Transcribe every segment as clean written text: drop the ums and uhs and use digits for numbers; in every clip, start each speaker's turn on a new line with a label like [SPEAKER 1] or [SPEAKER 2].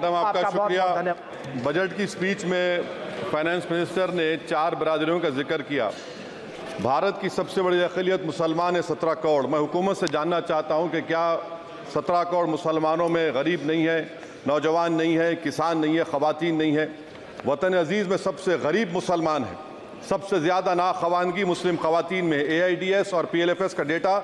[SPEAKER 1] Madam आपका शुक्रिया। Budget की स्पीच में फाइनेंस मिनिस्टर ने 4 बिरादरियों का जिक्र किया। भारत की सबसे बड़ी अक़लियत मुसलमान है 17 करोड़। मैं हुकूमत से जानना चाहता हूं कि क्या 17 करोड़ मुसलमानों में गरीब नहीं है, नौजवान नहीं है, किसान नहीं है, ख़वातीन नहीं है? वतन अजीज़ में सबसे गरीब मुसलमान है, सबसे ज़्यादा नाखवानगी मुस्लिम ख़वातीन में। AIDS और PLFS का डेटा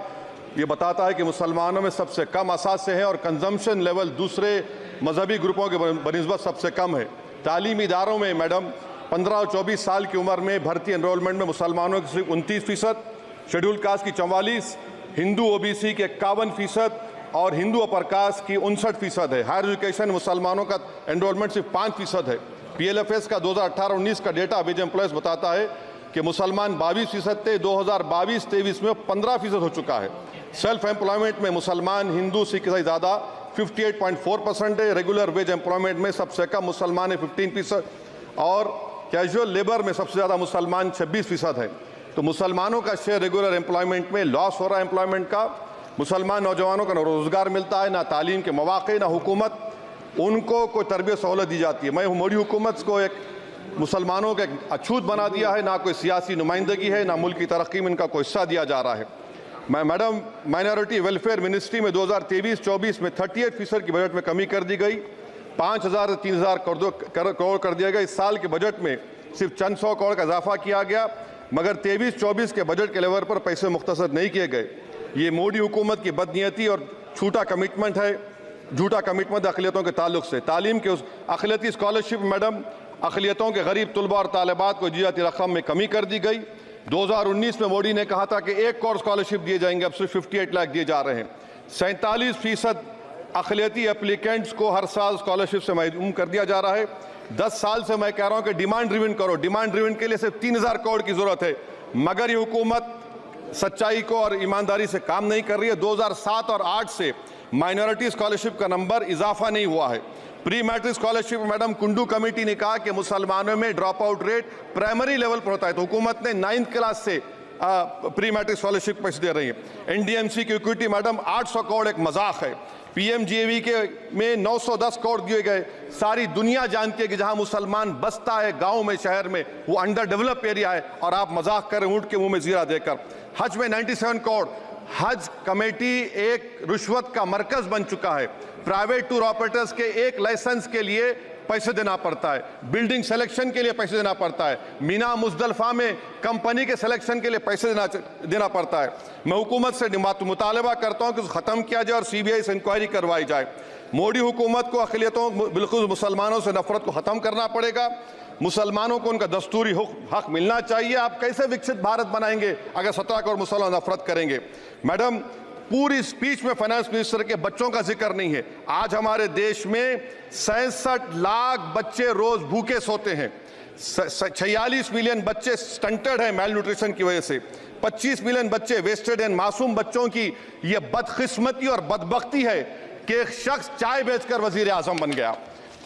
[SPEAKER 1] ये बताता है कि मुसलमानों में सबसे कम असासे हैं और कंजम्पशन लेवल दूसरे मजहबी ग्रुपों के बनिस्बत सबसे कम है। तालीमी इदारों में मैडम 15 और 24 साल की उम्र में भर्ती एनरोलमेंट में मुसलमानों की सिर्फ 29%, शेड्यूल कास्ट की 44%, हिंदू OBC के 51% और हिंदू अपर कास्ट की 59% है। हायर एजुकेशन मुसलमानों का एनरोलमेंट सिर्फ 5% है। PLFS का 2018-19 का डेटा वेज एम्प्लॉयज़ बताता है कि मुसलमान 22% थे, 2022-23 में 15% हो चुका है। सेल्फ एम्प्लॉयमेंट में मुसलमान हिंदू सिख से ज़्यादा 58.4% है। रेगुलर वेज एम्प्लॉयमेंट में सबसे कम मुसलमान है 15% और कैजुअल लेबर में सबसे ज़्यादा मुसलमान 26% है। तो मुसलमानों का शेयर रेगुलर एम्प्लॉयमेंट में लॉस हो रहा है एम्प्लॉयमेंट का। मुसलमान नौजवानों का ना रोज़गार मिलता है, ना तालीम के मौक़े, ना हुकूमत उनको कोई तरबियत सहूलत दी जाती है। मैं मोदी हुकूमत को एक मुसलमानों का एक अछूत बना दिया है, ना कोई सियासी नुमाइंदगी है, ना मुल्क की तरक्की में इनका कोई हिस्सा दिया जा रहा है। मैडम माइनॉरिटी वेलफेयर मिनिस्ट्री में 2023-24 में 38% की बजट में कमी कर दी गई, 5,000 से 3,000 करोड़ कर दिया गया। इस साल के बजट में सिर्फ चंद 100 करोड़ का इजाफा किया गया, मगर 23-24 के बजट के लेवल पर पैसे मुख्तसर नहीं किए गए। ये मोदी हुकूमत की बदनीयती और झूठा कमिटमेंट अक़लियतों के ताल्लुक से। तालीम के उस अक़लियती स्कॉलरशिप मैडम अक़लियतों के गरीब तलबा और तालिबात को दी रकम में कमी कर दी गई। 2019 में मोदी ने कहा था कि 1 करोड़ स्कॉलरशिप दिए जाएंगे, अब सिर्फ 58 लाख दिए जा रहे हैं। 47% अक़लियती एप्लीकेंट्स को हर साल स्कॉलरशिप से महरूम कर दिया जा रहा है। 10 साल से मैं कह रहा हूं कि डिमांड ड्रिवन करो। डिमांड ड्रिवन के लिए सिर्फ 3,000 करोड़ की जरूरत है, मगर ये हुकूमत सच्चाई को और ईमानदारी से काम नहीं कर रही है। 2007 और 8 से माइनॉरिटी स्कॉलरशिप का नंबर इजाफा नहीं हुआ है। Pre matric scholarship madam Kundu committee ने कहा कि मुसलमानों में drop out rate primary level पर होता है, तो हुकूमत ने 9th क्लास से प्री मैट्रिक स्कॉलरशिप पैसे दे रही है। NDMC की इक्विटी मैडम 800 करोड़ एक मजाक है। PMGAV के में 910 करोड़ दिए गए। सारी दुनिया जानती है कि जहां मुसलमान बसता है गांव में, शहर में, वो अंडर डेवलप एरिया है और आप मजाक करें ऊंट के मुंह में जीरा देकर। हज में 97 करोड़। हज कमेटी एक रिश्वत का मरकज बन चुका है। प्राइवेट टूर ऑपरेटर्स के एक लाइसेंस के लिए पैसे देना पड़ता है, बिल्डिंग सिलेक्शन के लिए पैसे देना पड़ता है, मीना मुजदलफा में कंपनी के सिलेक्शन के लिए पैसे देना पड़ता है। मैं हुकूमत से मुतालबा करता हूं कि ख़त्म किया जाए और CBI से इंक्वायरी करवाई जाए। मोदी हुकूमत को अक़लियतों बिल्कुल मुसलमानों से नफरत को ख़त्म करना पड़ेगा। मुसलमानों को उनका दस्तूरी हक मिलना चाहिए। आप कैसे विकसित भारत बनाएंगे अगर 17 करोड़ मुसलमान नफरत करेंगे? मैडम पूरी स्पीच में फाइनेंस मिनिस्टर के बच्चों का जिक्र नहीं है। आज हमारे देश में 66 लाख बच्चे रोज भूखे सोते हैं। 46 मिलियन बच्चे स्टंटेड हैं मेल न्यूट्रिशन की वजह से। 25 मिलियन बच्चे वेस्टेड हैं। मासूम बच्चों की यह बदकिस्मती और बदबख्ती है कि एक शख्स चाय बेचकर वजीर आजम बन गया।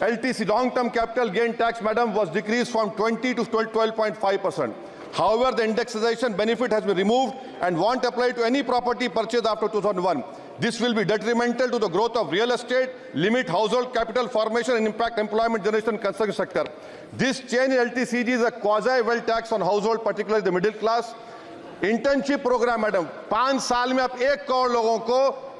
[SPEAKER 1] LTC long term capital gain tax madam was decreased from 20 to 12.5%. However, the indexation benefit has been removed and won't apply to any property purchased after 2001. This will be detrimental to the growth of real estate, limit household capital formation and impact employment generation in construction sector. This change in LTCG is a quasi-wealth tax on household, particularly the middle class. Internship program madam 5 साल में आप 1 करोड़ लोगों को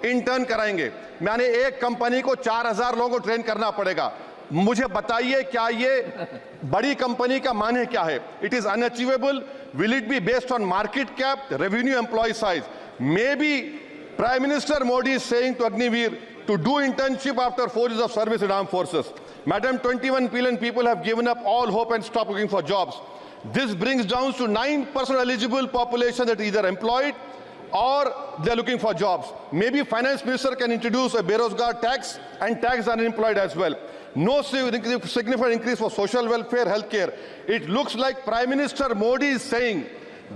[SPEAKER 1] intern कराएंगे, यानी एक company को 4,000 लोगों को ट्रेन करना पड़ेगा। मुझे बताइए क्या ये बड़ी कंपनी का माने क्या है? It is unachievable. Will it be based on market cap, revenue, employ size? Maybe prime minister Modi is saying to Agniveer to do internship after 4 years of service in armed forces. Madam, 21 billion people have given up all hope and stopped looking for jobs. This brings down to 9% eligible population that is either employed or they are looking for jobs. Maybe finance minister can introduce a Berozgar tax and tax unemployed as well. No significant increase for social welfare, healthcare. It looks like Prime Minister Modi is saying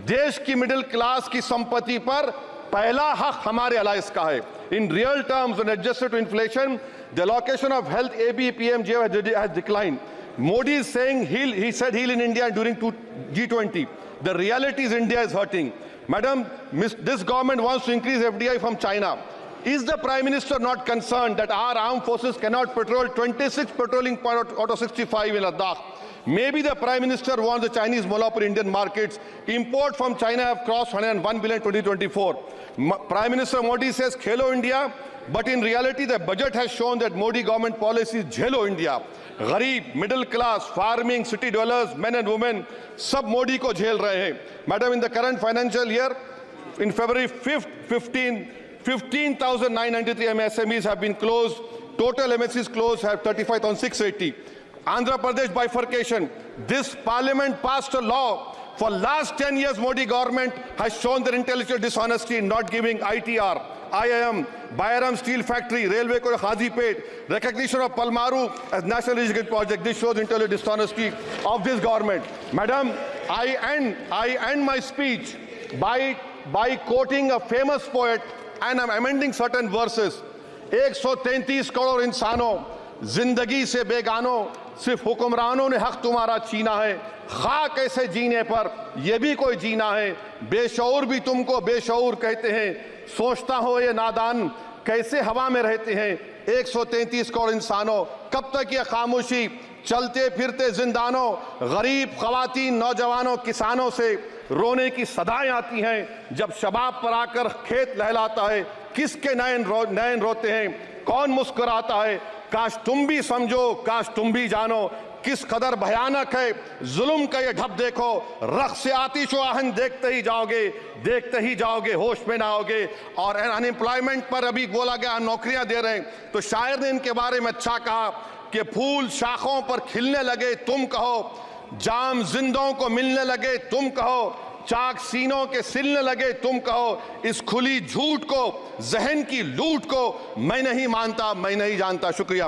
[SPEAKER 1] देश की middle class की संपत्ति पर पहला हक हमारे alliance का है. In real terms, when adjusted to inflation, the allocation of health ABPMJ has declined. Modi is saying he said heal in India during G20. The reality is India is hurting. Madam, this government wants to increase FDI from China. Is the Prime Minister not concerned that our armed forces cannot patrol 26 patrolling point out of 65 in Ladakh? Maybe the Prime Minister wants the Chinese monopoly Indian markets. Import from China have crossed 101 billion 2024. Prime Minister Modi says Khelo India, but in reality the budget has shown that Modi government policy is Jhelo India. गरीब, middle class, farming, city dwellers, men and women, सब मोदी को झेल रहे हैं. Madam, in the current financial year, in February 5th, 15,993 MSMEs have been closed. Total MSCs closed have 35,680. Andhra Pradesh bifurcation. This parliament passed a law. For last 10 years, Modi government has shown their intellectual dishonesty in not giving ITR, IIM, Bayaram Steel Factory, Railway Corridor Hazipet, recognition of Palmaru as National Irrigation Project. This shows intellectual dishonesty of this government. Madam, I end my speech by quoting a famous poet, and I'm amending certain verses. 133 crore इंसानों, जिंदगी से बेगानों, सिर्फ हुक्मरानों ने हक तुम्हारा छीना है. खाक ऐसे जीने पर ये भी कोई जीना है. बेशऊर भी तुमको बेशऊर कहते हैं. सोचता हो ये नादान कैसे हवा में रहते हैं. 133 करोड़ इंसानों, कब तक ये खामोशी? चलते फिरते जिंदानों, गरीब खवातीन, नौजवानों, किसानों से रोने की सदाएं आती हैं. जब शबाब पर आकर खेत लहलाता है, किसके नयन रोते हैं, कौन मुस्कुराता है? काश तुम भी समझो, काश तुम भी जानो किस कदर भयानक है जुल्म का ये ढब. देखो रख्स से आतिश व आहन देखते ही जाओगे, होश में ना होगे. और अनएम्प्लॉयमेंट पर अभी बोला गया नौकरियां दे रहे हैं, तो शायर ने इनके बारे में अच्छा कहा कि फूल शाखों पर खिलने लगे तुम कहो, जाम जिंदों को मिलने लगे तुम कहो, चाक सीनों के सिलने लगे तुम कहो. इस खुली झूठ को, जहन की लूट को मैं नहीं मानता, मैं नहीं जानता. शुक्रिया.